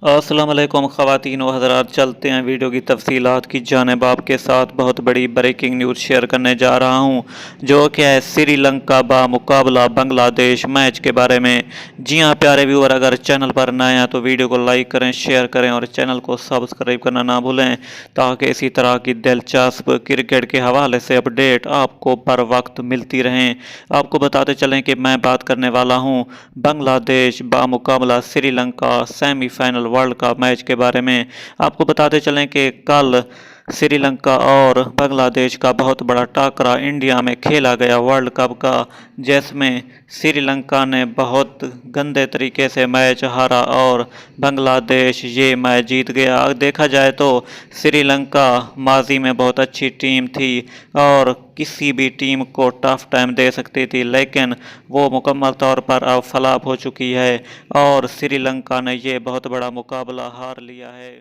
अस्सलाम वालेकुम ख़वातीन व हज़रात। चलते हैं वीडियो की तफसीलात की जानिब। आपके साथ बहुत बड़ी ब्रेकिंग न्यूज़ शेयर करने जा रहा हूं, जो कि है श्रीलंका बा मुकाबला बांग्लादेश मैच के बारे में। जी हां प्यारे व्यूअर, अगर चैनल पर नए हैं तो वीडियो को लाइक करें, शेयर करें और चैनल को सब्सक्राइब करना ना भूलें, ताकि इसी तरह की दिलचस्प क्रिकेट के हवाले से अपडेट आपको बर वक्त मिलती रहें। आपको बताते चलें कि मैं बात करने वाला हूँ बांग्लादेश बामुकाबला Sri Lanka semifinal world cup match के बारे में। आपको बताते चलें कि कल श्रीलंका और बांग्लादेश का बहुत बड़ा टाकरा इंडिया में खेला गया वर्ल्ड कप का, जिसमें श्रीलंका ने बहुत गंदे तरीके से मैच हारा और बांग्लादेश ये मैच जीत गया। देखा जाए तो श्रीलंका माजी में बहुत अच्छी टीम थी और किसी भी टीम को टफ टाइम दे सकती थी, लेकिन वो मुकम्मल तौर पर अब फ्लॉप हो चुकी है और श्रीलंका ने ये बहुत बड़ा मुकाबला हार लिया है।